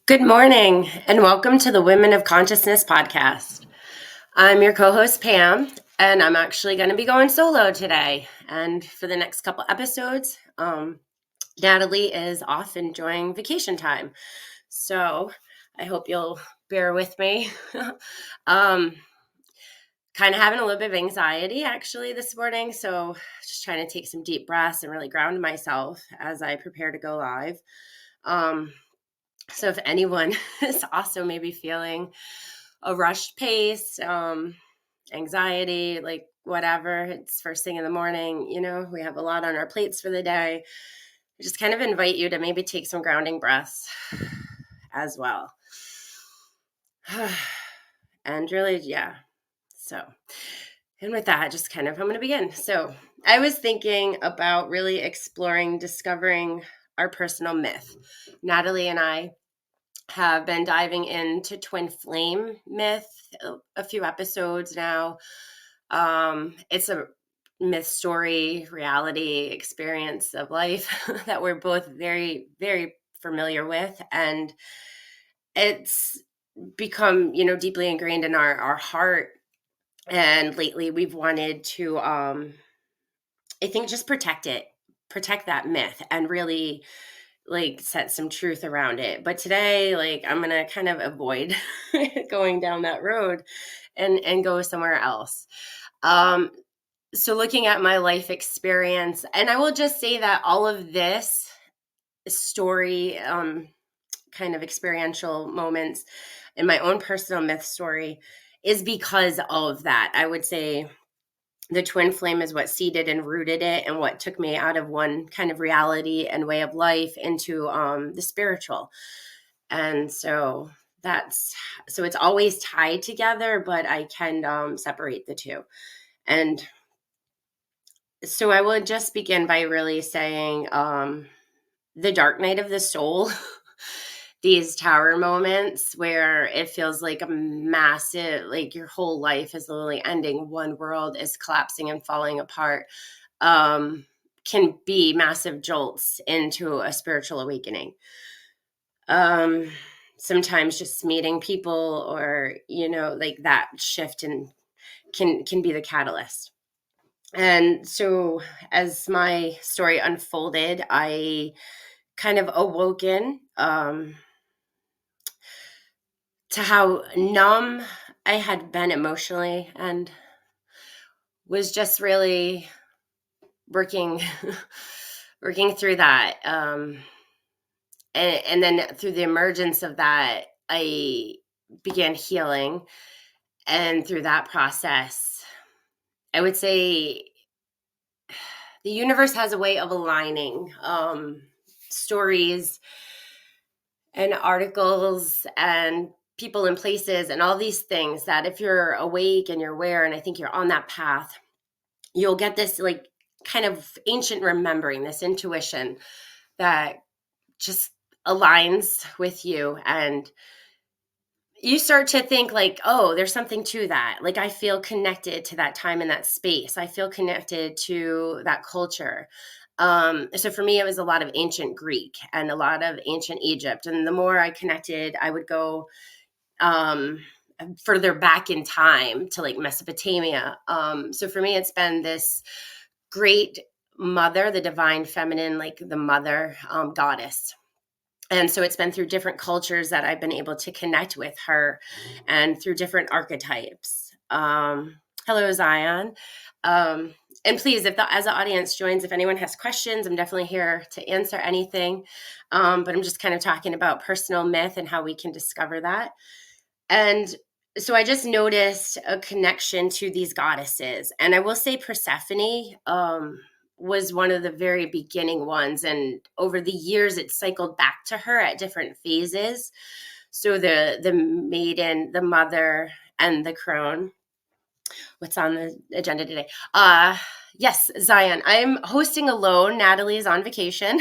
Good morning, and welcome to the Women of Consciousness podcast. I'm your co host, Pam, and I'm actually going to be going solo today. And for the next couple episodes, Natalie is off enjoying vacation time. So I hope you'll bear with me. um, kind of having a little bit of anxiety actually this morning. So just trying to take some deep breaths and really ground myself as I prepare to go live. So if anyone is also maybe feeling a rushed pace, anxiety, like whatever, it's first thing in the morning, we have a lot on our plates for the day. I just kind of invite you to maybe take some grounding breaths as well. And really, yeah. So, and with that, just kind of, I'm going to begin. So I was thinking about really exploring, discovering our personal myth. Natalie and I have been diving into twin flame myth a few episodes now. It's a myth, story, reality, experience of life that we're both very, very familiar with. And it's become, deeply ingrained in our heart. And lately we've wanted to, I think, just protect that myth and really like set some truth around it. But today, like, I'm gonna kind of avoid going down that road and go somewhere else. Um, so looking at my life experience, and I will just say that all of this story, kind of experiential moments in my own personal myth story is because of that. I would say the twin flame is what seeded and rooted it and what took me out of one kind of reality and way of life into the spiritual. And so it's always tied together, but I can separate the two. And so I will just begin by really saying the dark night of the soul. These tower moments where it feels like a massive, like your whole life is literally ending, one world is collapsing and falling apart, can be massive jolts into a spiritual awakening. Sometimes just meeting people or, like that shift and can be the catalyst. And so as my story unfolded, I kind of awoken to how numb I had been emotionally and was just really working working through that. And then through the emergence of that, I began healing. And through that process, I would say the universe has a way of aligning stories and articles and people and places and all these things that if you're awake and you're aware, and I think you're on that path, you'll get this like kind of ancient remembering, this intuition that just aligns with you. And you start to think like, oh, there's something to that. Like I feel connected to that time and that space. I feel connected to that culture. So for me, it was a lot of ancient Greek and a lot of ancient Egypt. And the more I connected, I would go um, further back in time to like Mesopotamia. So for me, it's been this great mother, the divine feminine, like the mother goddess. And so it's been through different cultures that I've been able to connect with her and through different archetypes. Hello, Zion. And please, as the audience joins, if anyone has questions, I'm definitely here to answer anything. But I'm just kind of talking about personal myth and how we can discover that. And so I just noticed a connection to these goddesses. And I will say Persephone was one of the very beginning ones. And over the years, it cycled back to her at different phases. So the maiden, the mother, and the crone. What's on the agenda today? Yes, Zion. I'm hosting alone. Natalie is on vacation.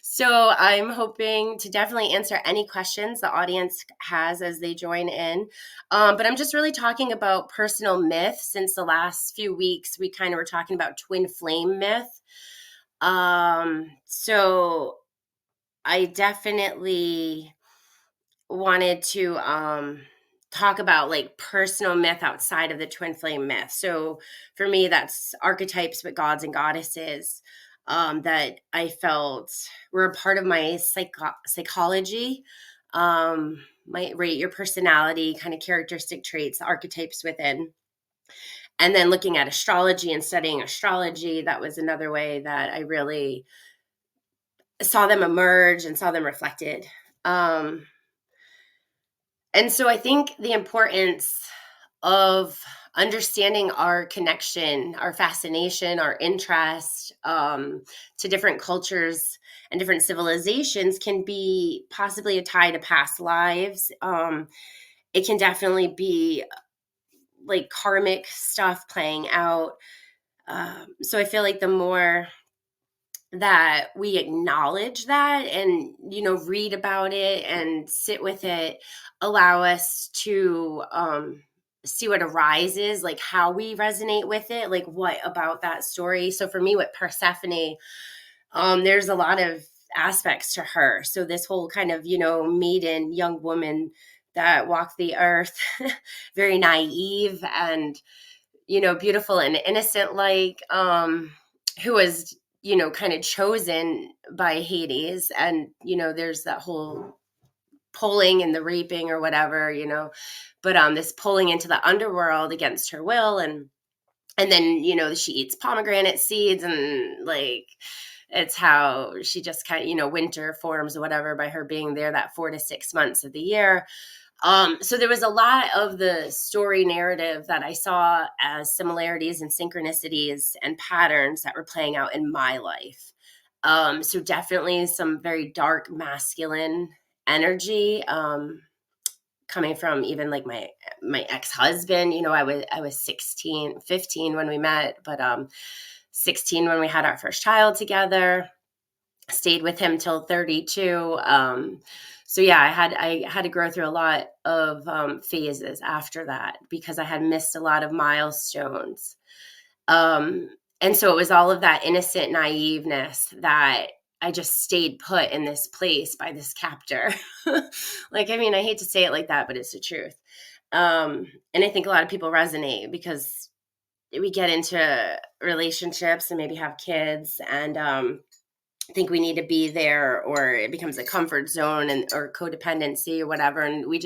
So I'm hoping to definitely answer any questions the audience has as they join in. But I'm just really talking about personal myth. Since the last few weeks, we kind of were talking about twin flame myth. So I definitely wanted to talk about like personal myth outside of the twin flame myth. So for me, that's archetypes with gods and goddesses that I felt were a part of my psychology. Might rate your personality, kind of characteristic traits, archetypes within. And then looking at astrology and studying astrology, that was another way that I really saw them emerge and saw them reflected. Um, and so I think the importance of understanding our connection, our fascination, our interest to different cultures and different civilizations can be possibly a tie to past lives. It can definitely be like karmic stuff playing out. So I feel like the more that we acknowledge that and read about it and sit with it, allow us to see what arises, like how we resonate with it, like what about that story. So for me with Persephone, there's a lot of aspects to her. So this whole kind of maiden young woman that walked the earth very naive and beautiful and innocent, like who was kind of chosen by Hades. And there's that whole pulling and the raping or whatever, but this pulling into the underworld against her will. And then she eats pomegranate seeds, and like it's how she just kind of winter forms or whatever by her being there that 4 to 6 months of the year. So there was a lot of the story narrative that I saw as similarities and synchronicities and patterns that were playing out in my life. So definitely some very dark masculine energy, coming from even like my ex-husband. I was 16, 15 when we met, but 16 when we had our first child together. Stayed with him till 32. So yeah, I had to grow through a lot of phases after that because I had missed a lot of milestones. And so it was all of that innocent naiveness that I just stayed put in this place by this captor. Like, I mean, I hate to say it like that, but it's the truth. And I think a lot of people resonate because we get into relationships and maybe have kids and think we need to be there, or it becomes a comfort zone and or codependency or whatever, and we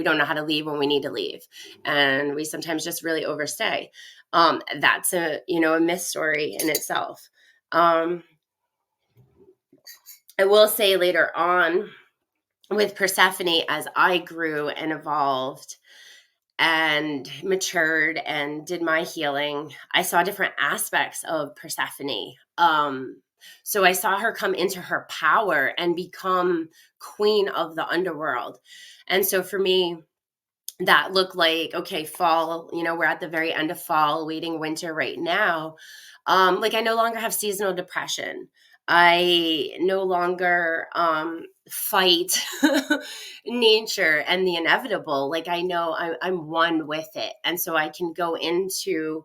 don't know how to leave when we need to leave, and we sometimes just really overstay. That's a myth story in itself. I will say later on with Persephone, as I grew and evolved and matured and did my healing, I saw different aspects of Persephone. So I saw her come into her power and become queen of the underworld. And so for me, that looked like, okay, fall, we're at the very end of fall, waiting winter right now. Like I no longer have seasonal depression. I no longer fight nature and the inevitable. Like I know I'm one with it. And so I can go into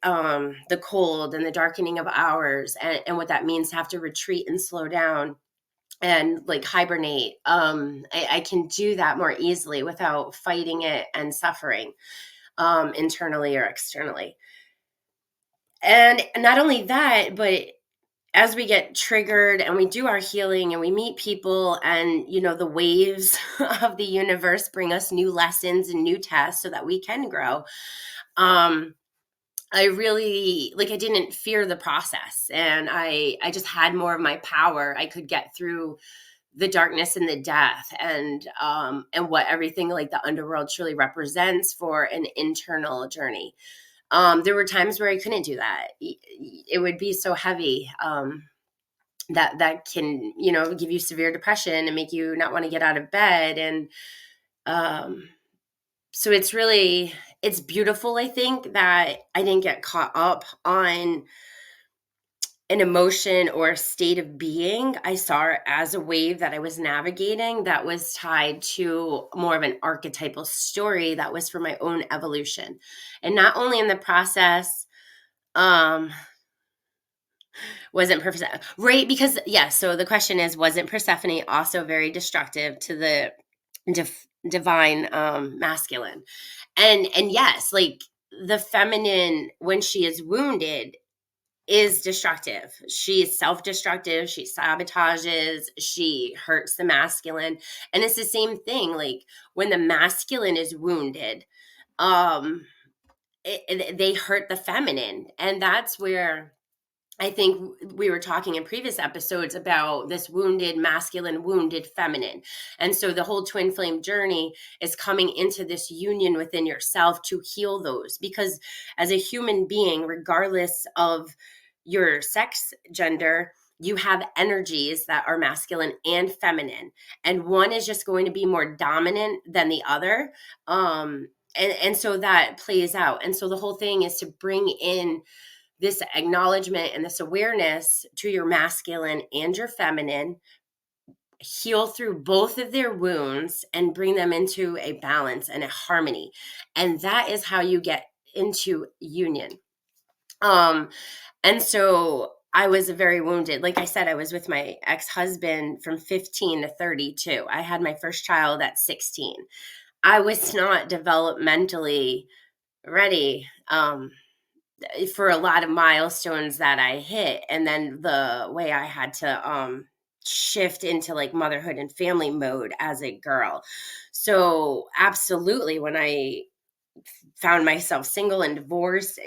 the cold and the darkening of hours, and what that means to have to retreat and slow down and like hibernate. I can do that more easily without fighting it and suffering internally or externally. And not only that, but as we get triggered and we do our healing and we meet people, and the waves of the universe bring us new lessons and new tests so that we can grow. I really, like, I didn't fear the process, and I just had more of my power. I could get through the darkness and the death, and what everything like the underworld truly represents for an internal journey. There were times where I couldn't do that. It would be so heavy. That can give you severe depression and make you not want to get out of bed. And so it's beautiful, I think, that I didn't get caught up on an emotion or a state of being. I saw it as a wave that I was navigating that was tied to more of an archetypal story that was for my own evolution. And not only in the process, wasn't Persephone right? Because so the question is, wasn't Persephone also very destructive to the divine masculine. And yes, like the feminine, when she is wounded, is destructive. She is self-destructive, she sabotages, she hurts the masculine. And it's the same thing, like when the masculine is wounded, um they hurt the feminine. And that's where I think we were talking in previous episodes about this wounded masculine, wounded feminine. And so the whole twin flame journey is coming into this union within yourself to heal those. Because as a human being, regardless of your sex, gender, you have energies that are masculine and feminine. And one is just going to be more dominant than the other. And so that plays out. And so the whole thing is to bring in this acknowledgement and this awareness to your masculine and your feminine, heal through both of their wounds and bring them into a balance and a harmony. And that is how you get into union. And so I was very wounded. Like I said, I was with my ex-husband from 15 to 32. I had my first child at 16. I was not developmentally ready for a lot of milestones that I hit. And then the way I had to shift into like motherhood and family mode as a girl. So absolutely, when I found myself single and divorced,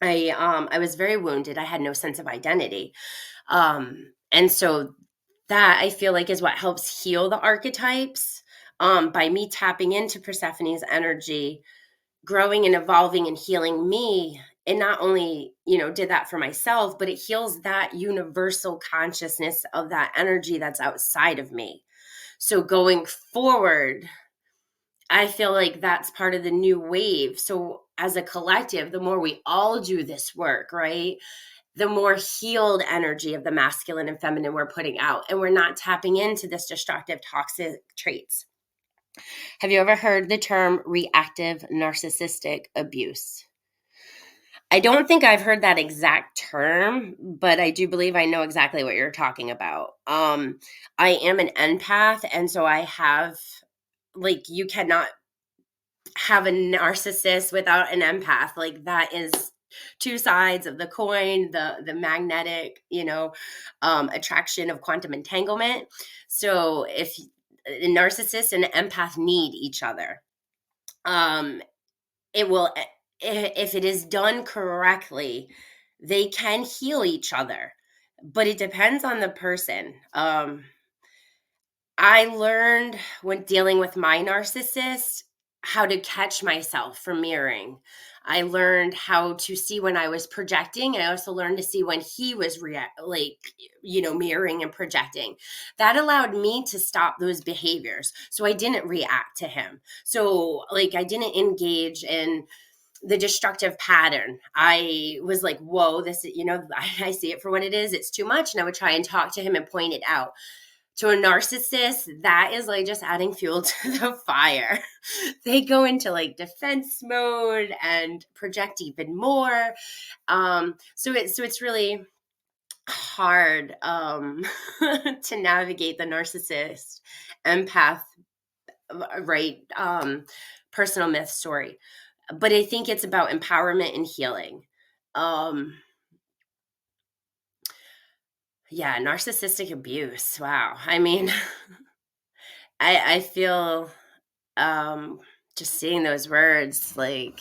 I was very wounded. I had no sense of identity. And so that, I feel like, is what helps heal the archetypes, by me tapping into Persephone's energy, growing and evolving and healing me. And not only, did that for myself, but it heals that universal consciousness of that energy that's outside of me. So going forward, I feel like that's part of the new wave. So as a collective, the more we all do this work, right, the more healed energy of the masculine and feminine we're putting out. And we're not tapping into this destructive, toxic traits. Have you ever heard the term reactive narcissistic abuse? I don't think I've heard that exact term, but I do believe I know exactly what you're talking about. I am an empath, and so I have, like, you cannot have a narcissist without an empath. Like, that is two sides of the coin, the magnetic, attraction of quantum entanglement. So if a narcissist and an empath need each other, it will, if it is done correctly, they can heal each other, but it depends on the person. I learned when dealing with my narcissist how to catch myself from mirroring. I learned how to see when I was projecting, and I also learned to see when he was mirroring and projecting. That allowed me to stop those behaviors, so I didn't react to him. So, like, I didn't engage in the destructive pattern. I was like, whoa, this, I see it for what it is. It's too much. And I would try and talk to him and point it out. To a narcissist, that is like just adding fuel to the fire. They go into like defense mode and project even more. So it's really hard to navigate the narcissist empath, right? Personal myth story. But I think it's about empowerment and healing. Yeah, narcissistic abuse. Wow. I mean, I feel, just seeing those words, like,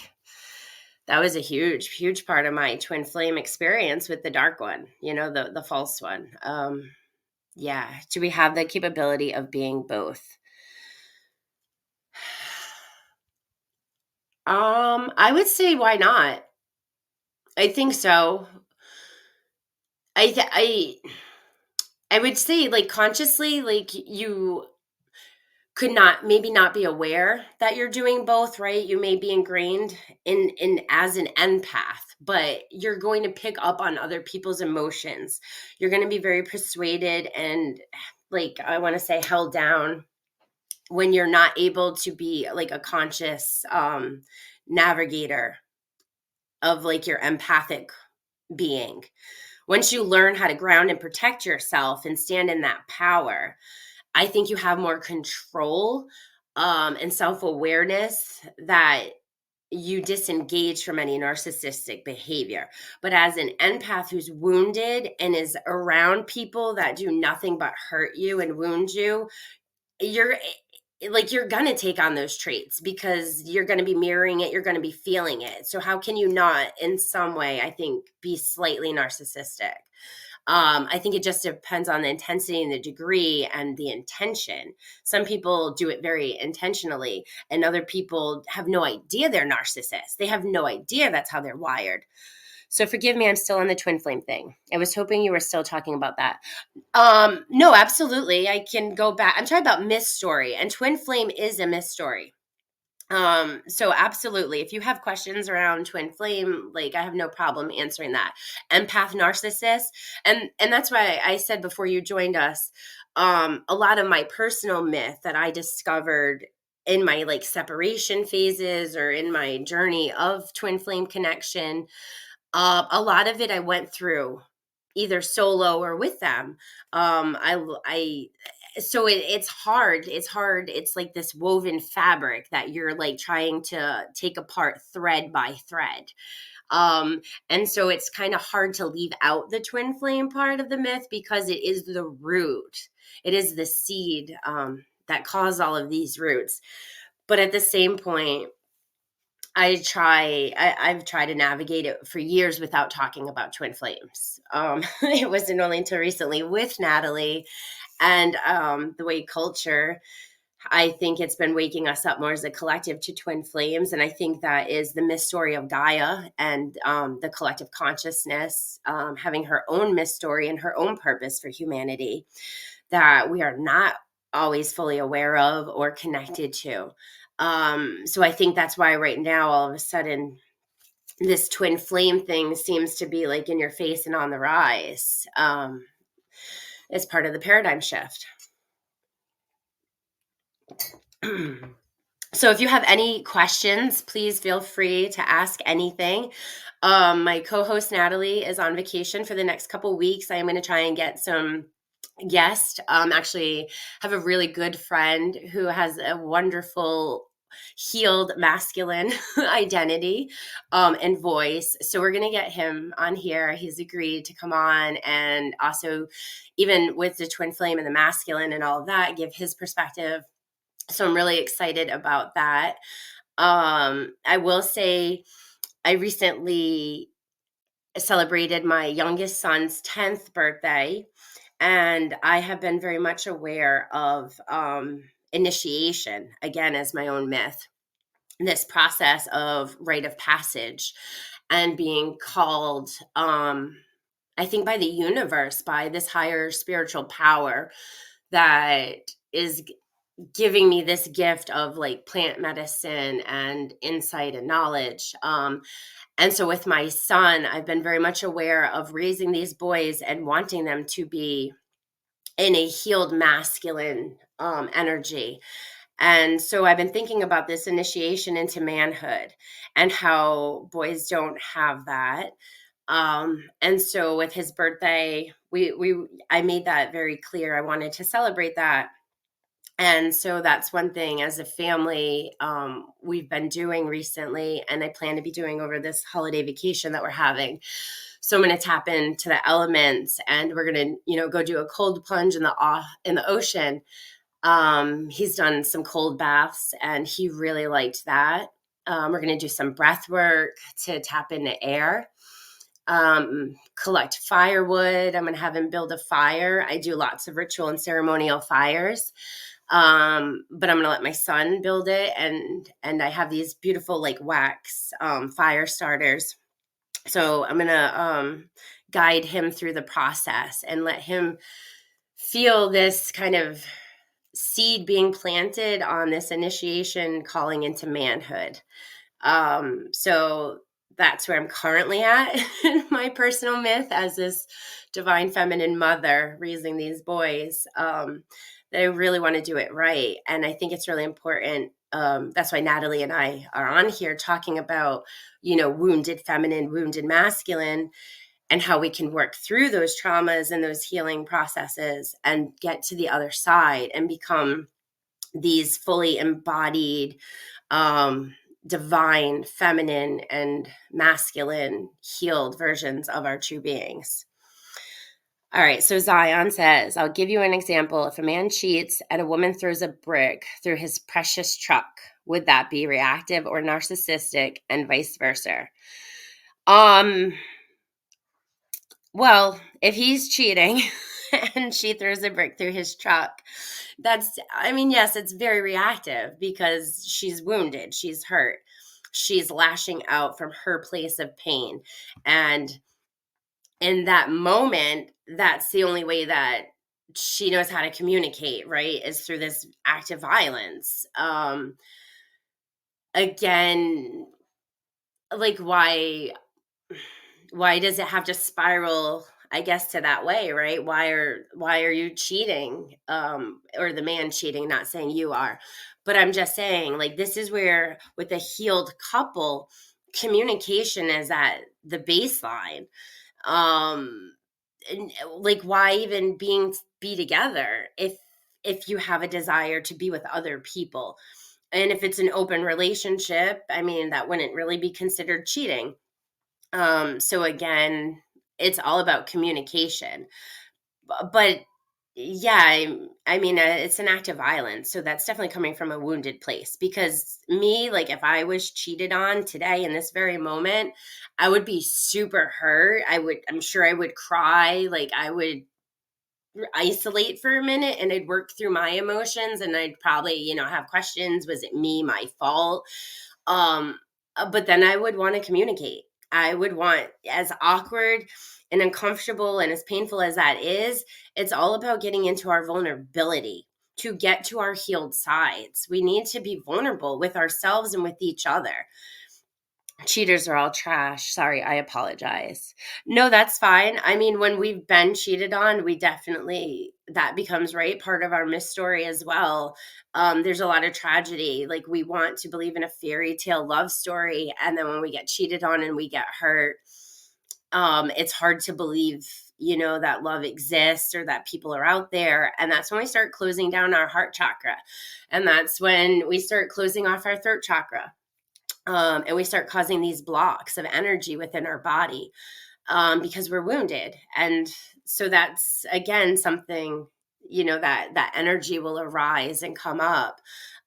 that was a huge part of my twin flame experience with the dark one, the false one. Yeah. Do we have the capability of being both? I would say, why not? I think so. I would say, like, consciously, like, you could maybe not be aware that you're doing both, right? You may be ingrained in as an empath, but you're going to pick up on other people's emotions. You're going to be very persuaded and, like, I want to say, held down when you're not able to be like a conscious navigator of like your empathic being. Once you learn how to ground and protect yourself and stand in that power, I think you have more control and self-awareness, that you disengage from any narcissistic behavior. But as an empath who's wounded and is around people that do nothing but hurt you and wound you, you're you're going to take on those traits because you're going to be mirroring it, you're going to be feeling it. So how can you not in some way, I think, be slightly narcissistic? I think it just depends on the intensity and the degree and the intention. Some people do it very intentionally, and other people have no idea they're narcissists. They have no idea that's how they're wired. So forgive me, I'm still on the twin flame thing. I was hoping you were still talking about that. No, absolutely. I can go back. I'm talking about myth story, and twin flame is a myth story. So absolutely. If you have questions around twin flame, like, I have no problem answering that. Empath narcissist. And that's why I said before you joined us, a lot of my personal myth that I discovered in my like separation phases or in my journey of twin flame connection, a lot of it I went through either solo or with them. I so it's hard. It's hard. It's like this woven fabric that you're like trying to take apart thread by thread. And so it's kind of hard to leave out the twin flame part of the myth because it is the root. It is the seed that caused all of these roots. But at the same point, I've tried to navigate it for years without talking about twin flames. It wasn't only until recently with Natalie and the way culture, I think it's been waking us up more as a collective to twin flames. And I think that is the myth story of Gaia and the collective consciousness having her own myth story and her own purpose for humanity that we are not always fully aware of or connected to. So I think that's why right now, all of a sudden, this twin flame thing seems to be like in your face and on the rise. As part of the paradigm shift. So if you have any questions, please feel free to ask anything. My co-host Natalie is on vacation for the next couple weeks. I am going to try and get some guests. Actually have a really good friend who has a wonderful healed masculine identity and voice. So we're going to get him on here. He's agreed to come on, and also even with the twin flame and the masculine and all of that, give his perspective. So I'm really excited about that. I will say I recently celebrated my youngest son's 10th birthday, and I have been very much aware of initiation, again, as my own myth, this process of rite of passage and being called, I think, by the universe, by this higher spiritual power that is giving me this gift of like plant medicine and insight and knowledge. And so with my son, I've been very much aware of raising these boys and wanting them to be in a healed masculine energy. And so I've been thinking about this initiation into manhood and how boys don't have that. And so with his birthday, I made that very clear. I wanted to celebrate that. And so that's one thing as a family we've been doing recently, and I plan to be doing over this holiday vacation that we're having. So I'm going to tap into the elements, and we're going to, go do a cold plunge in the ocean. He's done some cold baths, and he really liked that. We're going to do some breath work to tap into air. Collect firewood. I'm going to have him build a fire. I do lots of ritual and ceremonial fires. But I'm going to let my son build it. And I have these beautiful like wax, fire starters. So I'm going to, guide him through the process and let him feel this kind of seed being planted on this initiation calling into manhood. So that's where I'm currently at in my personal myth as this divine feminine mother raising these boys. That I really want to do it right. And I think it's really important. That's why Natalie and I are on here talking about, wounded feminine, wounded masculine. and how we can work through those traumas and those healing processes and get to the other side and become these fully embodied, divine, feminine, and masculine, healed versions of our true beings. All right, so Zion says, I'll give you an example. If a man cheats and a woman throws a brick through his precious truck, would that be reactive or narcissistic, and vice versa? Well, if he's cheating and she throws a brick through his truck, yes, it's very reactive because she's wounded, she's hurt, she's lashing out from her place of pain. And in that moment, that's the only way that she knows how to communicate, right? Is through this act of violence. Again, like why does it have to spiral, I guess, to that way, right? Why are you cheating? Or the man cheating, not saying you are. But I'm just saying, like, this is where with a healed couple, communication is at the baseline. And, like, why even be together if you have a desire to be with other people? And if it's an open relationship, I mean, that wouldn't really be considered cheating. So again, it's all about communication. But yeah, I mean, it's an act of violence. So that's definitely coming from a wounded place. Because me, like, if I was cheated on today in this very moment, I would be super hurt. I'm sure I would cry. Like, I would isolate for a minute and I'd work through my emotions, and I'd probably, have questions. Was it me, my fault? But then I would want to communicate. I would want, as awkward and uncomfortable and as painful as that is, it's all about getting into our vulnerability to get to our healed sides. We need to be vulnerable with ourselves and with each other. Cheaters are all trash. Sorry, I apologize. No, that's fine. I mean, when we've been cheated on, we definitely, that becomes, right, part of our myth story as well. There's a lot of tragedy. Like, we want to believe in a fairy tale love story, and then when we get cheated on and we get hurt, it's hard to believe, that love exists or that people are out there. And that's when we start closing down our heart chakra. And that's when we start closing off our throat chakra. And we start causing these blocks of energy within our body, because we're wounded. And so that's, again, something, that energy will arise and come up,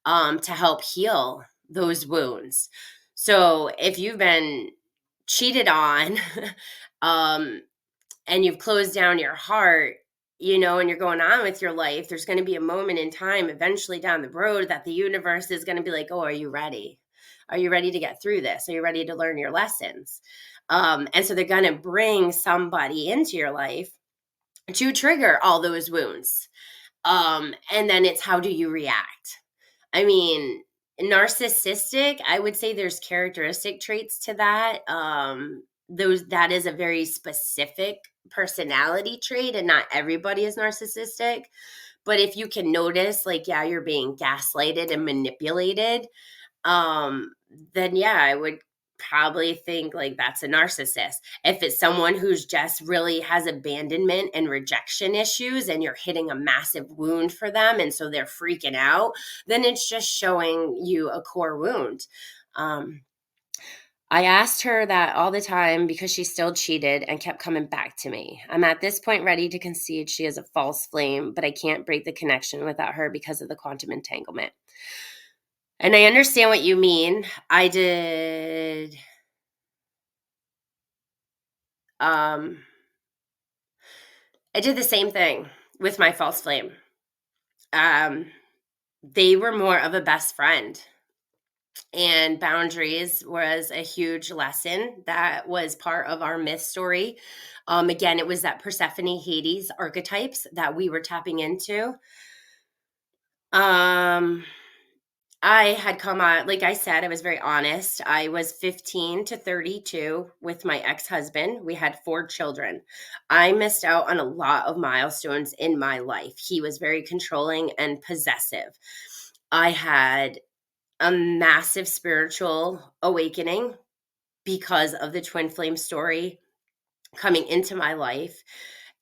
to help heal those wounds. So if you've been cheated on, and you've closed down your heart, and you're going on with your life, there's going to be a moment in time eventually down the road that the universe is going to be like, oh, are you ready? Are you ready to get through this? Are you ready to learn your lessons? And so they're going to bring somebody into your life to trigger all those wounds. And then it's, how do you react? I mean, narcissistic, I would say there's characteristic traits to that. That is a very specific personality trait, and not everybody is narcissistic. But if you can notice, like, yeah, you're being gaslighted and manipulated, then yeah, I would probably think like that's a narcissist. If it's someone who's just really has abandonment and rejection issues, and you're hitting a massive wound for them, and so they're freaking out, then it's just showing you a core wound. I asked her that all the time because she still cheated and kept coming back to me. I'm at this point ready to concede she is a false flame, but I can't break the connection without her because of the quantum entanglement. And I understand what you mean. I did the same thing with my false flame. They were more of a best friend, and boundaries was a huge lesson that was part of our myth story. Again, it was that Persephone Hades archetypes that we were tapping into. I had come on, like I said, I was very honest. I was 15 to 32 with my ex-husband. We had 4 children. I missed out on a lot of milestones in my life. He was very controlling and possessive. I had a massive spiritual awakening because of the twin flame story. coming into my life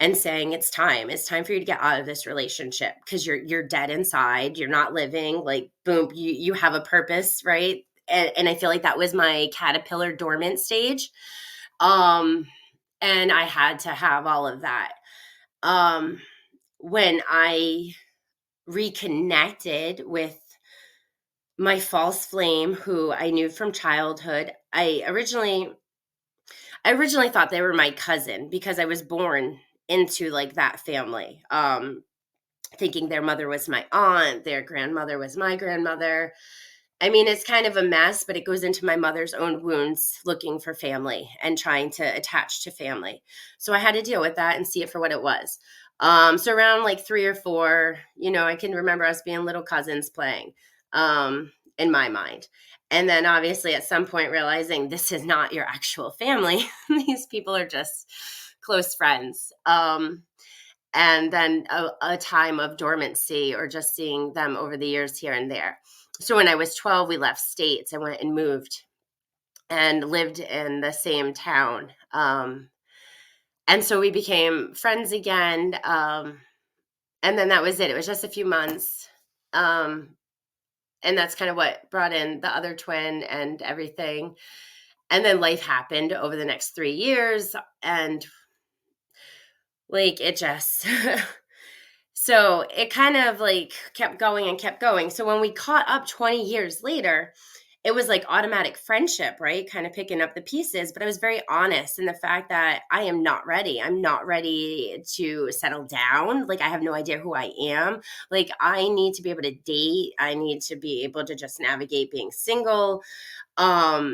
and saying it's time for you to get out of this relationship because you're dead inside, you're not living, like boom, you have a purpose, right? And I feel like that was my caterpillar dormant stage. um and I had to have all of that. When I reconnected with my false flame, who I knew from childhood, I originally thought they were my cousin because I was born into like that family. Thinking their mother was my aunt, their grandmother was my grandmother. I mean, it's kind of a mess, but it goes into my mother's own wounds looking for family and trying to attach to family. So I had to deal with that and see it for what it was. So around like 3 or 4, I can remember us being little cousins playing, in my mind. And then obviously at some point realizing this is not your actual family. These people are just close friends. And then a time of dormancy or just seeing them over the years here and there. So when I was 12, we left states. I went and moved and lived in the same town. And so we became friends again. And then that was it. It was just a few months. And that's kind of what brought in the other twin and everything. And then life happened over the next 3 years. And like it just so it kind of like kept going and kept going. So when we caught up 20 years later, it was like automatic friendship, right? Kind of picking up the pieces. But I was very honest in the fact that I am not ready. I'm not ready to settle down. Like, I have no idea who I am. Like, I need to be able to date. I need to be able to just navigate being single. But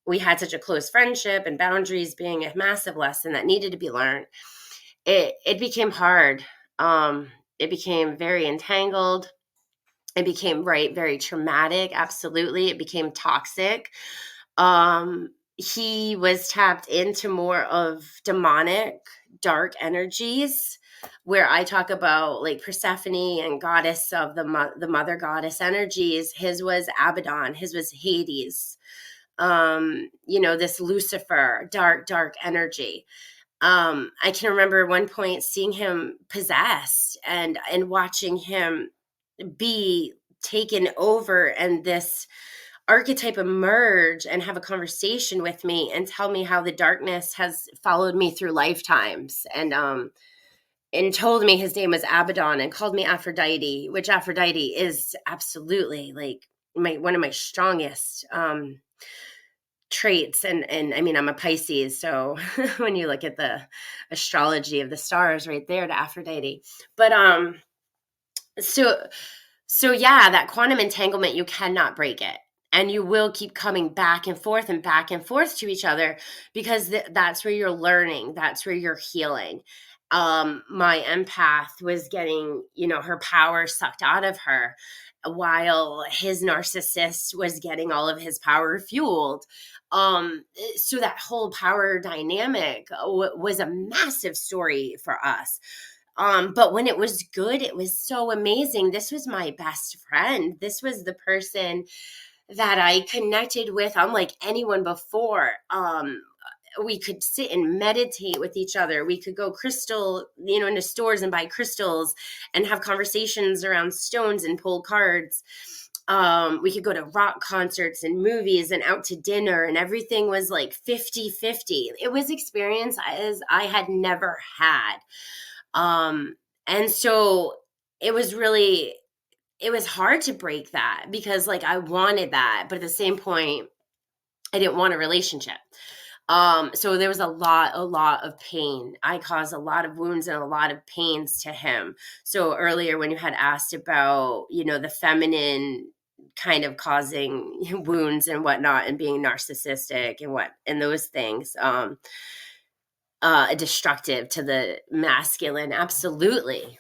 we had such a close friendship, and boundaries being a massive lesson that needed to be learned. It became hard. It became very entangled. It became very traumatic. Absolutely. It became toxic. He was tapped into more of demonic, dark energies, where I talk about like Persephone and goddess of the mother goddess energies. His was Abaddon. His was Hades. This Lucifer, dark energy. I can remember one point seeing him possessed and watching him be taken over, and this archetype emerge and have a conversation with me and tell me how the darkness has followed me through lifetimes, and told me his name was Abaddon and called me Aphrodite, which Aphrodite is absolutely like one of my strongest traits. And I mean, I'm a Pisces, so when you look at the astrology of the stars right there to Aphrodite. But so yeah, that quantum entanglement, you cannot break it. And you will keep coming back and forth to each other, because that's where you're learning. That's where you're healing. My empath was getting, her power sucked out of her, while his narcissist was getting all of his power fueled. So that whole power dynamic was a massive story for us. But when it was good, it was so amazing. This was my best friend. This was the person that I connected with unlike anyone before. We could sit and meditate with each other. We could go into stores and buy crystals and have conversations around stones and pull cards. We could go to rock concerts and movies and out to dinner, and everything was like 50-50. It was experience as I had never had. And so it was hard to break that, because like I wanted that, but at the same point, I didn't want a relationship. So there was a lot of pain. I caused a lot of wounds and a lot of pains to him. So earlier when you had asked about, the feminine kind of causing wounds and whatnot and being narcissistic and those things, destructive to the masculine. Absolutely.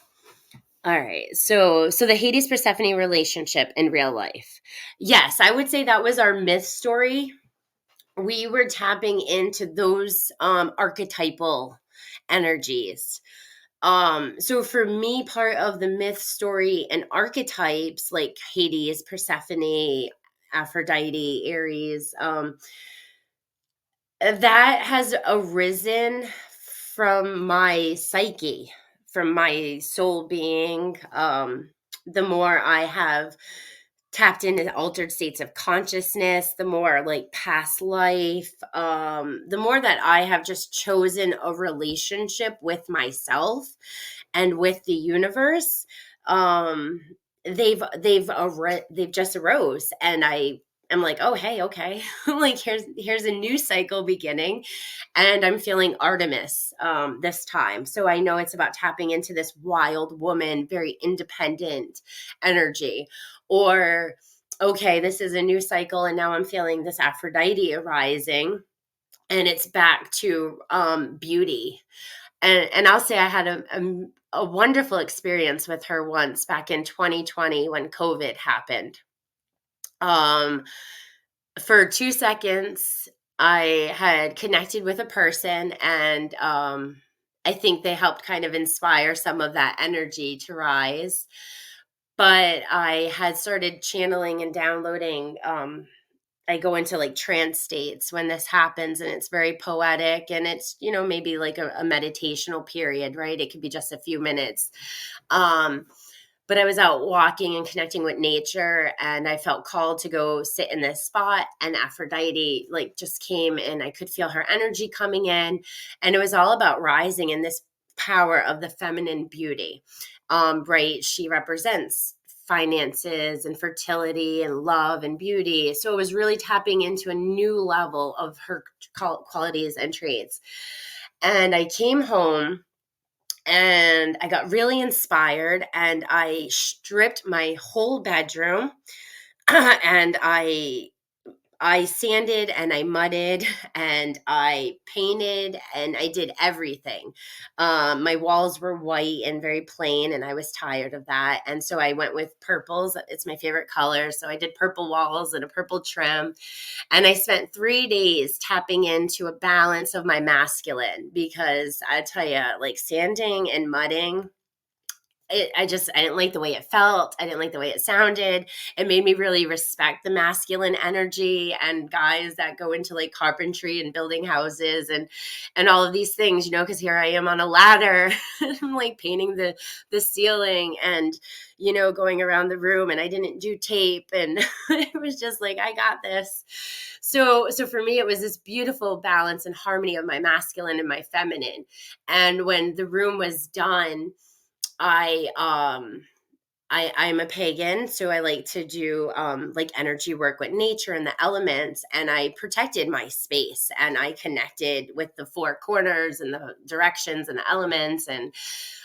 All right. So the Hades Persephone relationship in real life. Yes, I would say that was our myth story. We were tapping into those archetypal energies. So for me, part of the myth story and archetypes like Hades, Persephone, Aphrodite, Aries, That has arisen from my psyche, from my soul being. The more I have tapped into altered states of consciousness, the more like past life, the more that I have just chosen a relationship with myself and with the universe. um they've just arose, and I'm like, oh hey, okay. Like, here's a new cycle beginning, and I'm feeling Artemis this time. So I know it's about tapping into this wild woman, very independent energy. Or, okay, this is a new cycle, and now I'm feeling this Aphrodite arising, and it's back to beauty. And I'll say I had a wonderful experience with her once back in 2020 when COVID happened. Um, for 2 seconds, I had connected with a person, and I think they helped kind of inspire some of that energy to rise. But I had started channeling and downloading. I go into like trance states when this happens, and it's very poetic, and it's, maybe like a meditational period, right? It could be just a few minutes. Um, but I was out walking and connecting with nature, and I felt called to go sit in this spot, and Aphrodite like just came, and I could feel her energy coming in, and it was all about rising in this power of the feminine beauty. Right? She represents finances and fertility and love and beauty. So it was really tapping into a new level of her qualities and traits. And I came home, and I got really inspired, and I stripped my whole bedroom and I sanded and I mudded and I painted and I did everything. My walls were white and very plain, and I was tired of that. And so I went with purples. It's my favorite color. So I did purple walls and a purple trim. And I spent 3 days tapping into a balance of my masculine, because I tell you, like, sanding and mudding, I didn't like the way it felt. I didn't like the way it sounded. It made me really respect the masculine energy and guys that go into like carpentry and building houses and all of these things, because here I am on a ladder. I'm like painting the ceiling and, going around the room, and I didn't do tape, and it was just like, I got this. So for me, it was this beautiful balance and harmony of my masculine and my feminine. And when the room was done, I'm a pagan, so I like to do like energy work with nature and the elements, and I protected my space, and I connected with the four corners and the directions and the elements, and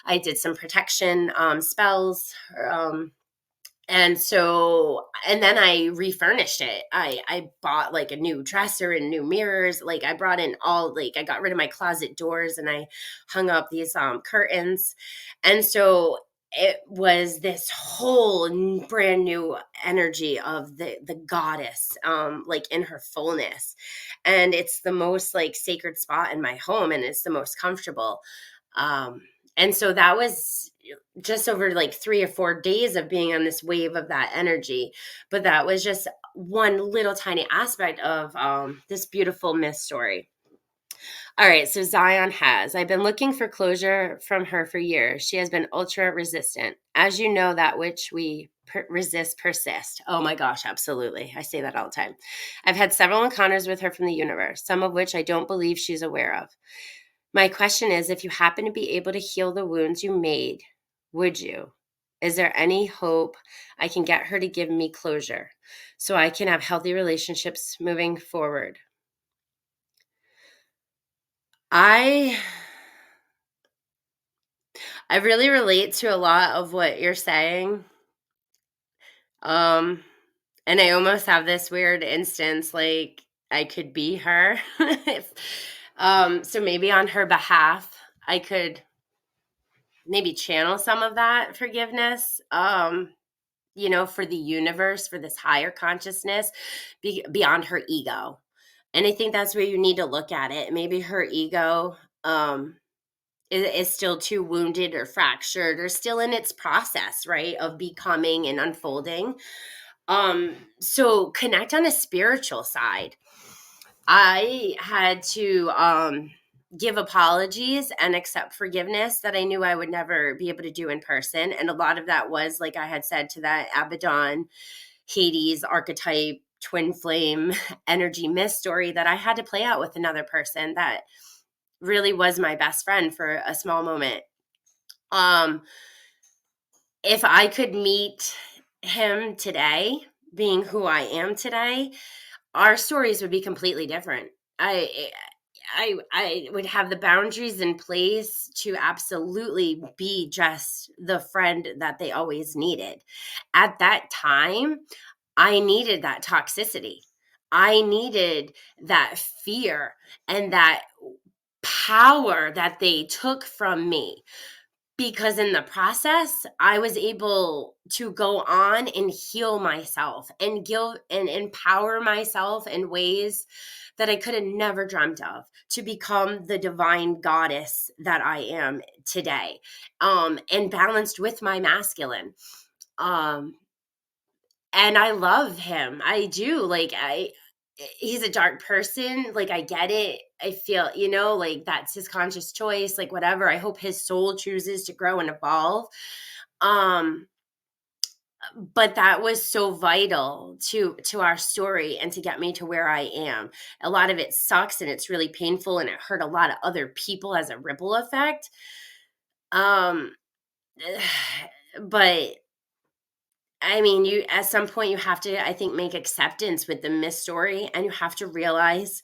I did some protection spells. And then I refurnished it. I bought like a new dresser and new mirrors. Like, I brought in all, like, I got rid of my closet doors, and I hung up these curtains. And so it was this whole brand new energy of the goddess, like in her fullness. And it's the most like sacred spot in my home, and it's the most comfortable. Um, and so that was just over like 3 or 4 days of being on this wave of that energy. But that was just one little tiny aspect of this beautiful myth story. All right, so Zion has. I've been looking for closure from her for years. She has been ultra resistant. As you know, that which we resist persist. Oh my gosh, absolutely. I say that all the time. I've had several encounters with her from the universe, some of which I don't believe she's aware of. My question is, if you happen to be able to heal the wounds you made, would you? Is there any hope I can get her to give me closure so I can have healthy relationships moving forward? I really relate to a lot of what you're saying. Um and I almost have this weird instance like I could be her. if, so maybe on her behalf I could maybe channel some of that forgiveness, for the universe, for this higher consciousness, beyond her ego. And I think that's where you need to look at it. Maybe her ego is still too wounded or fractured or still in its process, right, of becoming and unfolding. So connect on a spiritual side. I had to give apologies and accept forgiveness that I knew I would never be able to do in person. And a lot of that was, like I had said, to that Abaddon, Hades archetype, twin flame energy myth story that I had to play out with another person that really was my best friend for a small moment. If I could meet him today, being who I am today, our stories would be completely different. I would have the boundaries in place to absolutely be just the friend that they always needed. At that time, I needed that toxicity. I needed that fear and that power that they took from me, because in the process I was able to go on and heal myself and give and empower myself in ways that I could have never dreamt of, to become the divine goddess that I am today, and balanced with my masculine. um and I love him. I do. He's a dark person. Like, I get it. I feel, like that's his conscious choice, like whatever. I hope his soul chooses to grow and evolve. Um, but that was so vital to our story and to get me to where I am. A lot of it sucks and it's really painful and it hurt a lot of other people as a ripple effect. Um, but I mean, you at some point you have to, I think, make acceptance with the myth story, and you have to realize,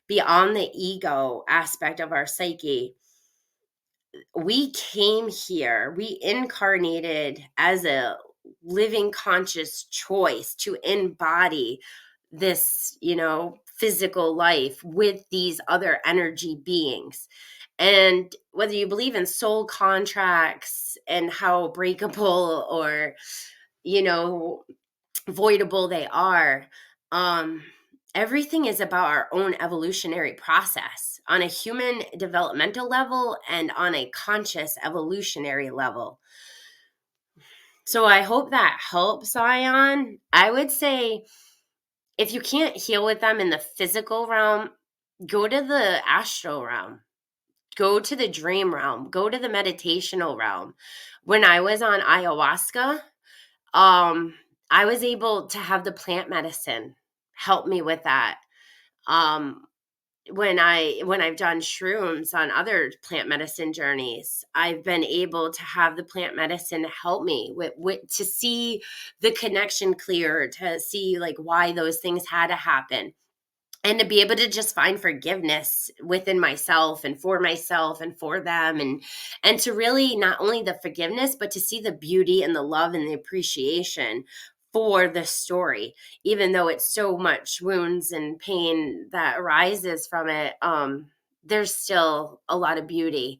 beyond the ego aspect of our psyche, we came here, we incarnated as a living conscious choice to embody this, physical life with these other energy beings. And whether you believe in soul contracts and how breakable or, you know, voidable they are, um, everything is about our own evolutionary process on a human developmental level and on a conscious evolutionary level. So I hope that helps, Zion. I would say, if you can't heal with them in the physical realm, go to the astral realm, go to the dream realm, go to the meditational realm. When I was on ayahuasca, um I was able to have the plant medicine help me with that. um when I've done shrooms on other plant medicine journeys, I've been able to have the plant medicine help me with to see the connection clear, to see like why those things had to happen, and to be able to just find forgiveness within myself and for them, and to really, not only the forgiveness, but to see the beauty and the love and the appreciation for the story, even though it's so much wounds and pain that arises from it. There's still a lot of beauty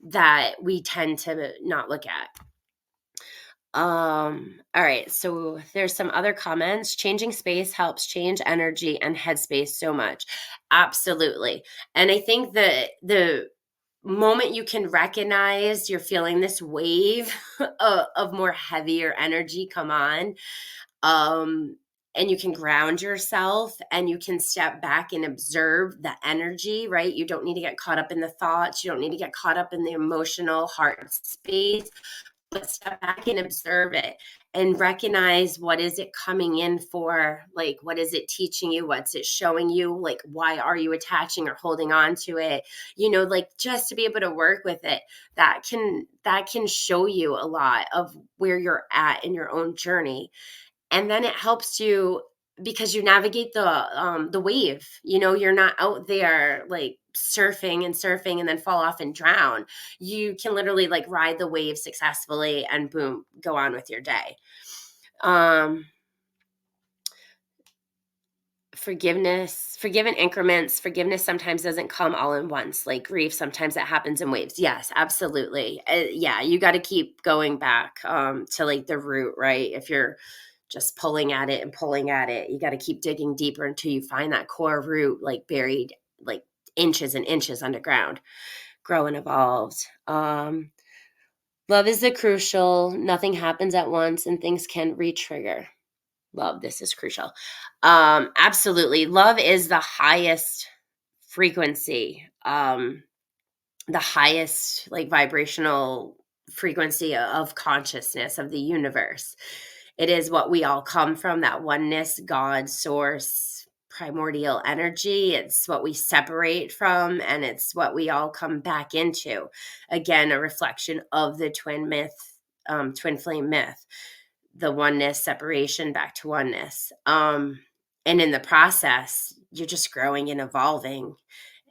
that we tend to not look at. All right, so there's some other comments. Changing space helps change energy and headspace so much. Absolutely. And I think that the moment you can recognize you're feeling this wave of more heavier energy come on, um and you can ground yourself and you can step back and observe the energy, right? You don't need to get caught up in the thoughts, you don't need to get caught up in the emotional heart space, but step back and observe it and recognize, what is it coming in for? Like, what is it teaching you? What's it showing you? Like, why are you attaching or holding on to it? Like, just to be able to work with it, that can show you a lot of where you're at in your own journey. And then it helps you because you navigate the wave. You're not out there like surfing and then fall off and drown. You can literally like ride the wave successfully and boom, go on with your day. Forgive in increments. Forgiveness sometimes doesn't come all in once, like grief. Sometimes it happens in waves. Yes, absolutely. Yeah, you got to keep going back to like the root, right? If you're just pulling at it and pulling at it, you got to keep digging deeper until you find that core root, like buried like inches and inches underground. Grow and evolve. Love is the crucial. Nothing happens at once and things can re-trigger. Love, this is crucial. Absolutely. Love is the highest frequency, the highest like vibrational frequency of consciousness of the universe. It is what we all come from, that oneness, God, source, primordial energy. It's what we separate from, and it's what we all come back into. Again, a reflection of the twin myth, twin flame myth, the oneness, separation back to oneness. And in the process, you're just growing and evolving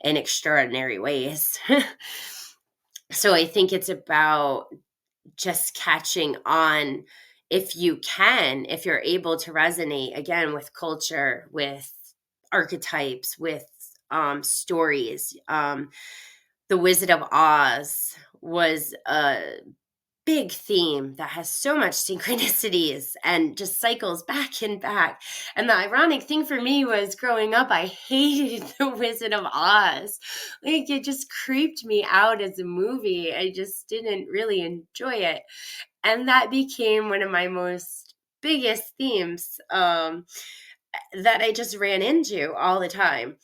in extraordinary ways. So I think it's about just catching on, if you can, if you're able to resonate again with culture, with archetypes, with stories. The Wizard of Oz was a big theme that has so much synchronicities and just cycles back and back. And the ironic thing for me was, growing up, I hated The Wizard of Oz. Like, it just creeped me out as a movie. I just didn't really enjoy it. And that became one of my most biggest themes, that I just ran into all the time.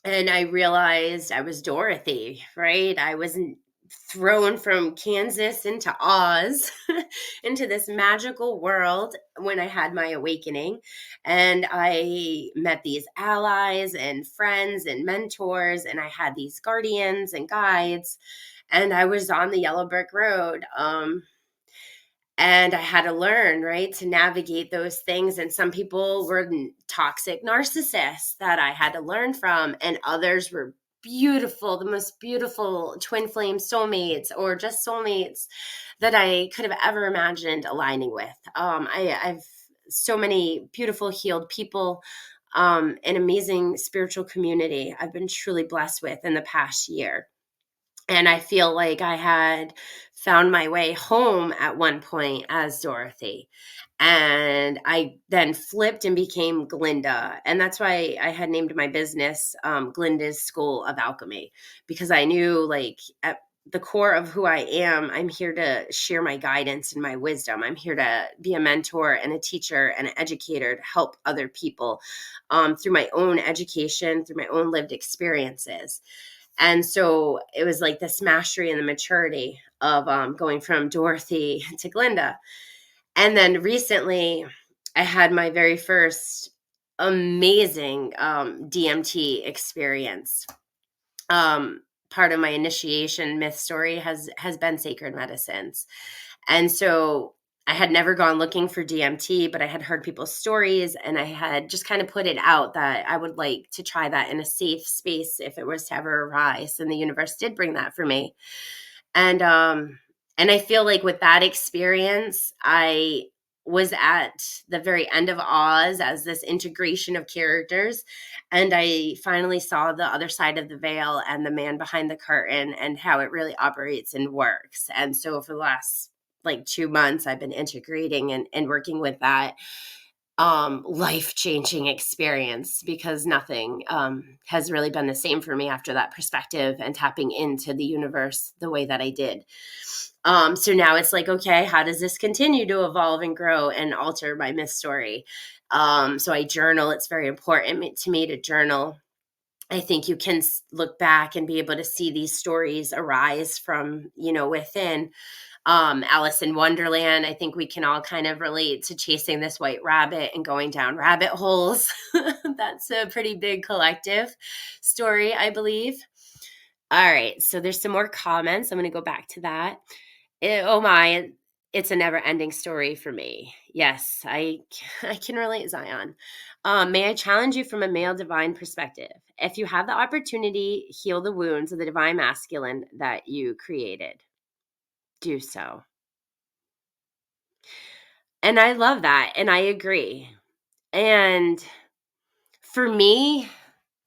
And I realized I was Dorothy, right? I wasn't thrown from Kansas into Oz, into this magical world when I had my awakening. And I met these allies and friends and mentors, and I had these guardians and guides, and I was on the Yellow Brick Road. And I had to learn, right, to navigate those things. And some people were toxic narcissists that I had to learn from, and others were beautiful, the most beautiful twin flame soulmates, or just soulmates that I could have ever imagined aligning with. I've so many beautiful, healed people, an amazing spiritual community I've been truly blessed with in the past year. And I feel like I had found my way home at one point as Dorothy. And I then flipped and became Glinda. And that's why I had named my business Glinda's School of Alchemy, because I knew, like, at the core of who I am, I'm here to share my guidance and my wisdom. I'm here to be a mentor and a teacher and an educator to help other people through my own education, through my own lived experiences. And so it was like this mastery and the maturity of going from Dorothy to Glinda. And then recently, I had my very first amazing DMT experience. Part of my initiation myth story has been sacred medicines. And so I had never gone looking for DMT, but I had heard people's stories, and I had just kind of put it out that I would like to try that in a safe space if it was to ever arise. And the universe did bring that for me. And I feel like with that experience, I was at the very end of Oz as this integration of characters. And I finally saw the other side of the veil and the man behind the curtain and how it really operates and works. And so for the last like 2 months, I've been integrating and working with that life-changing experience, because nothing has really been the same for me after that perspective and tapping into the universe the way that I did. So now it's like, okay, how does this continue to evolve and grow and alter my myth story? So I journal. It's very important to me to journal. I think you can look back and be able to see these stories arise from, within. Alice in Wonderland, I think we can all kind of relate to chasing this white rabbit and going down rabbit holes. That's a pretty big collective story, I believe. All right, so there's some more comments. I'm going to go back to that. Oh my, it's a never-ending story for me. Yes, I can relate, Zion. May I challenge you from a male divine perspective? If you have the opportunity, heal the wounds of the divine masculine that you created. Do so. And I love that, and I agree. And for me,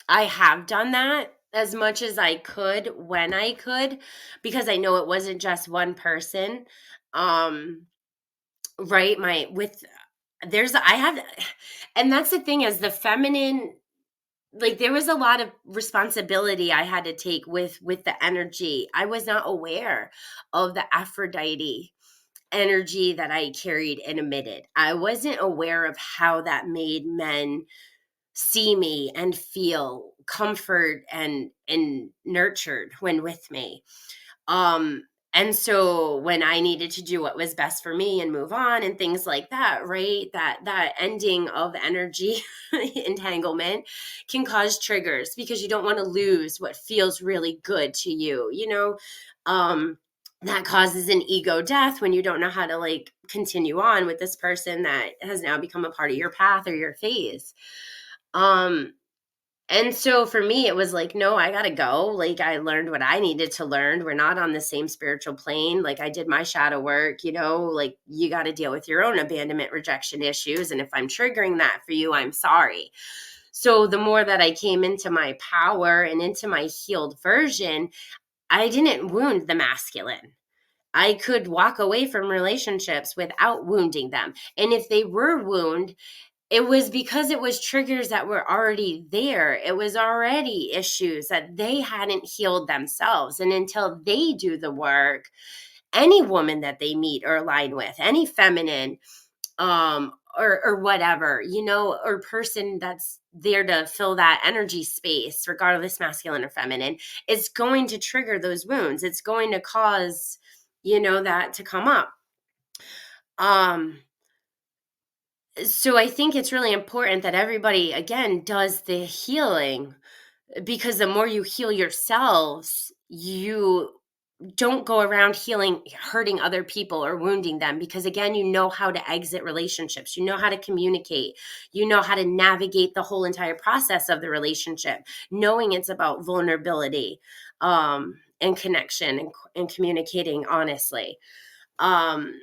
I have done that as much as I could when I could, because I know it wasn't just one person. Right, I have, and that's the thing, is the feminine, like, there was a lot of responsibility I had to take with the energy. I was not aware of the Aphrodite energy that I carried and emitted. I wasn't aware of how that made men see me and feel comfort and nurtured when with me. Um, and so when I needed to do what was best for me and move on and things like that, right? That ending of energy entanglement can cause triggers because you don't want to lose what feels really good to you, you know? That causes an ego death when you don't know how to like continue on with this person that has now become a part of your path or your phase. Um, and so for me, it was like, no, I got to go. Like, I learned what I needed to learn. We're not on the same spiritual plane. Like, I did my shadow work, you know, like, you got to deal with your own abandonment, rejection issues. And if I'm triggering that for you, I'm sorry. So the more that I came into my power and into my healed version, I didn't wound the masculine. I could walk away from relationships without wounding them. And if they were wounded, it was because it was triggers that were already there. It was already issues that they hadn't healed themselves. And until they do the work, any woman that they meet or align with, any feminine, or whatever, you know, or person that's there to fill that energy space, regardless masculine or feminine, it's going to trigger those wounds. It's going to cause, you know, that to come up. So I think it's really important that everybody again does the healing, because the more you heal yourselves, you don't go around healing hurting other people or wounding them, because again, you know how to exit relationships, you know how to communicate, you know how to navigate the whole entire process of the relationship, knowing it's about vulnerability, and connection, and communicating honestly. um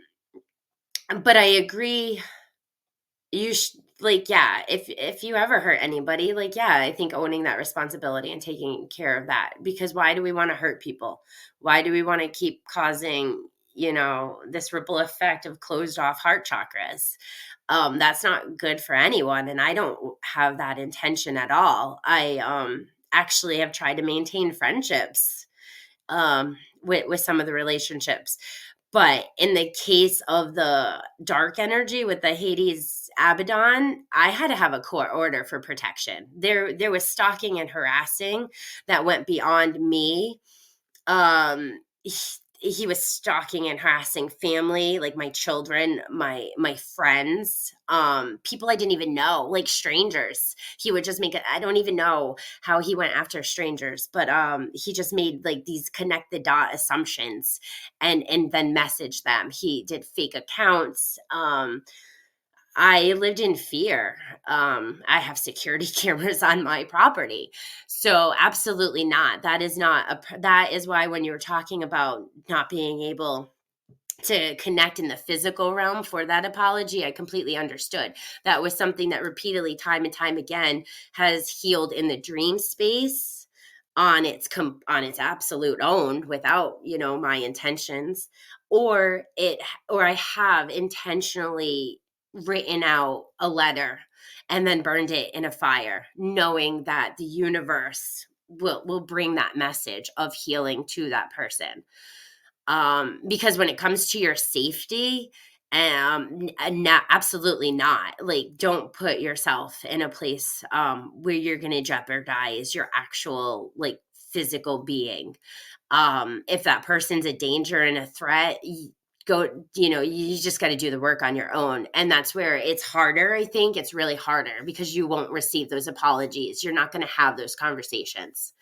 but I agree, you like, yeah, if you ever hurt anybody, like, yeah, I think owning that responsibility and taking care of that, because why do we want to hurt people? Why do we want to keep causing, you know, this ripple effect of closed off heart chakras? That's not good for anyone, and I don't have that intention at all. I actually have tried to maintain friendships with some of the relationships. But in the case of the dark energy with the Hades Abaddon, I had to have a court order for protection. There was stalking and harassing that went beyond me. He was stalking and harassing family, like my children, my friends, people I didn't even know, like strangers. He would just make it, I don't even know how he went after strangers, but he just made like these connect the dot assumptions and then message them. He did fake accounts. I lived in fear. I have security cameras on my property. So absolutely not. That is not that is why when you were talking about not being able to connect in the physical realm for that apology, I completely understood. That was something that repeatedly, time and time again, has healed in the dream space on on its absolute own, without, you know, my intentions, or I have intentionally written out a letter and then burned it in a fire, knowing that the universe will bring that message of healing to that person. Because when it comes to your safety, not, absolutely not, like, don't put yourself in a place where you're going to jeopardize your actual like physical being. If that person's a danger and a threat, go, you know, you just got to do the work on your own. And that's where it's harder. I think it's really harder because you won't receive those apologies, you're not going to have those conversations.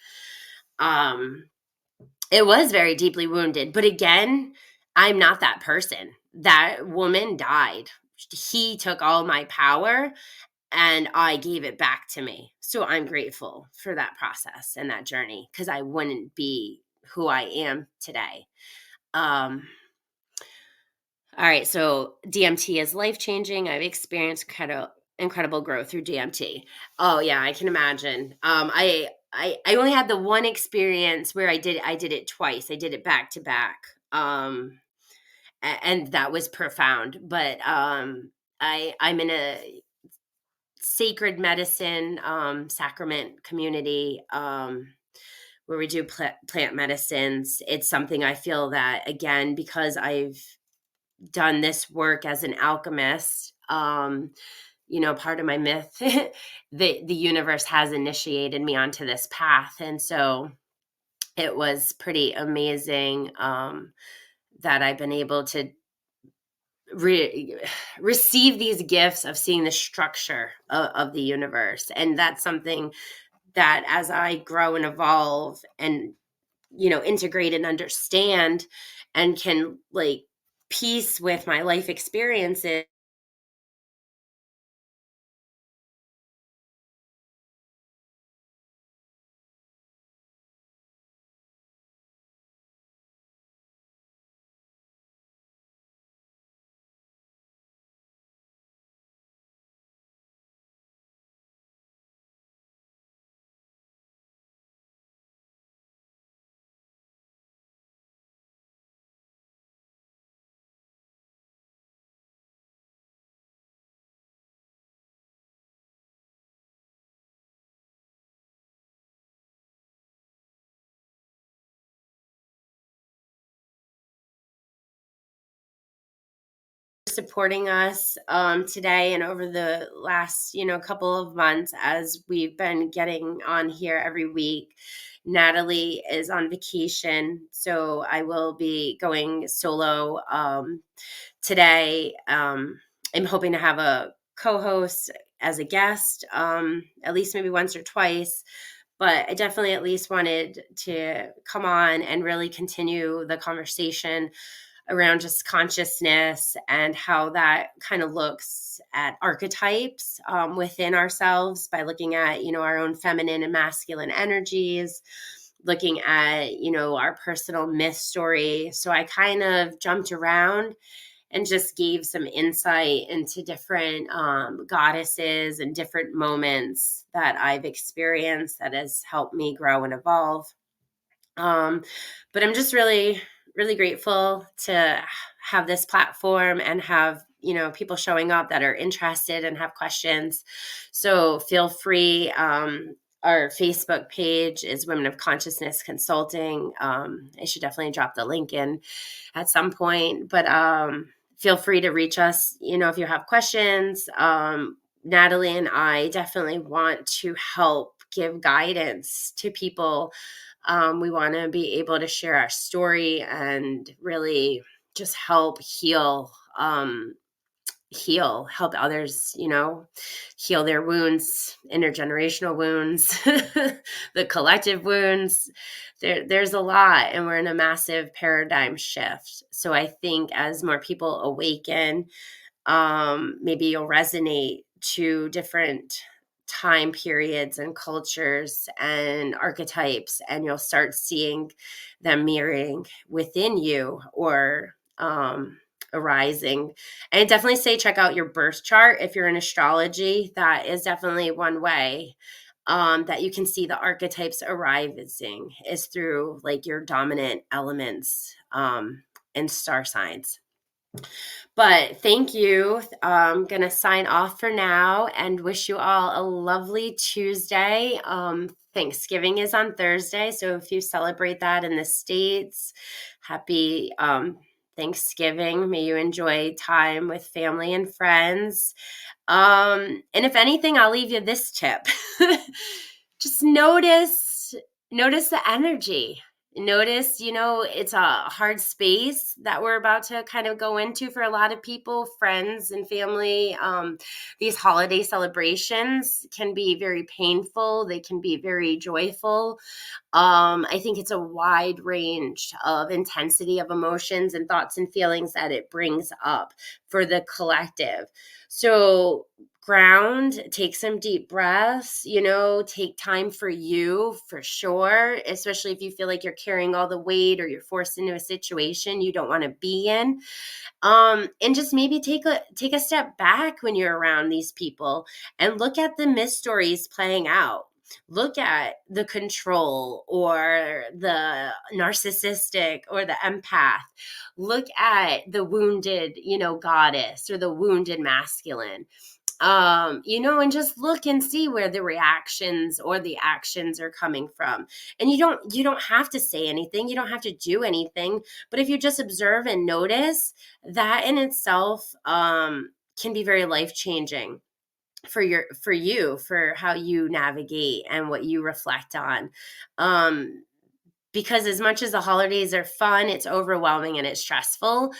um it was very deeply wounded. But again, I'm not that person. That woman died. He took all my power and I gave it back to me. So I'm grateful for that process and that journey, because I wouldn't be who I am today. Um, all right. So DMT is life changing. I've experienced incredible growth through DMT. Oh yeah, I can imagine. I only had the one experience where I did it twice. I did it back to back. And that was profound. But I'm in a sacred medicine sacrament community, where we do plant medicines. It's something I feel that, again, because I've done this work as an alchemist, part of my myth, the universe has initiated me onto this path. And so it was pretty amazing that I've been able to receive these gifts of seeing the structure of the universe. And that's something that as I grow and evolve and, integrate and understand and can piece with my life experiences, supporting us today and over the last couple of months as we've been getting on here every week. Natalie is on vacation, so I will be going solo today. I'm hoping to have a co-host as a guest, at least maybe once or twice, but I definitely at least wanted to come on and really continue the conversation around just consciousness and how that kind of looks at archetypes within ourselves by looking at, our own feminine and masculine energies, looking at, our personal myth story. So I kind of jumped around and just gave some insight into different goddesses and different moments that I've experienced that has helped me grow and evolve. But I'm just really, really grateful to have this platform and have, people showing up that are interested and have questions. So feel free. Our Facebook page is Women of Consciousness Consulting. I should definitely drop the link in at some point, but feel free to reach us, if you have questions. Natalie and I definitely want to help give guidance to people. We want to be able to share our story and really just help heal help others, heal their wounds, intergenerational wounds, the collective wounds. There's a lot, and we're in a massive paradigm shift. So I think as more people awaken, maybe you'll resonate to different time periods and cultures and archetypes, and you'll start seeing them mirroring within you or arising. And I definitely say check out your birth chart if you're in astrology. That is definitely one way that you can see the archetypes arising is through your dominant elements and star signs. But thank you. I'm going to sign off for now and wish you all a lovely Tuesday. Thanksgiving is on Thursday, so if you celebrate that in the States, happy Thanksgiving. May you enjoy time with family and friends. And if anything, I'll leave you this tip. Just notice the energy. Notice, it's a hard space that we're about to kind of go into for a lot of people, friends and family. These holiday celebrations can be very painful. They can be very joyful. I think it's a wide range of intensity of emotions and thoughts and feelings that it brings up for the collective. So ground, take some deep breaths, take time for you for sure, especially if you feel like you're carrying all the weight or you're forced into a situation you don't want to be in. And just maybe take a step back when you're around these people and look at the myth stories playing out. Look at the control or the narcissistic or the empath. Look at the wounded, goddess or the wounded masculine. and just look and see where the reactions or the actions are coming from. And you don't have to say anything, you don't have to do anything, but if you just observe and notice, that in itself can be very life changing for how you navigate and what you reflect on. Because as much as the holidays are fun, it's overwhelming and it's stressful,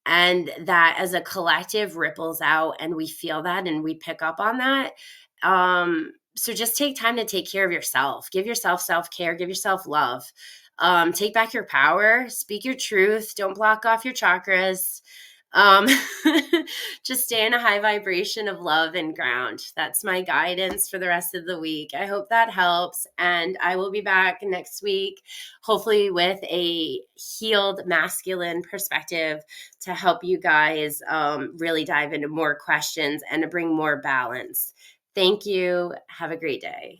and that as a collective ripples out, and we feel that and we pick up on that. So just take time to take care of yourself, give yourself self-care, give yourself love. Take back your power, speak your truth, don't block off your chakras. um, just stay in a high vibration of love and ground. That's my guidance for the rest of the week. I hope that helps, and I will be back next week, hopefully with a healed masculine perspective to help you guys really dive into more questions and to bring more balance. Thank you. Have a great day.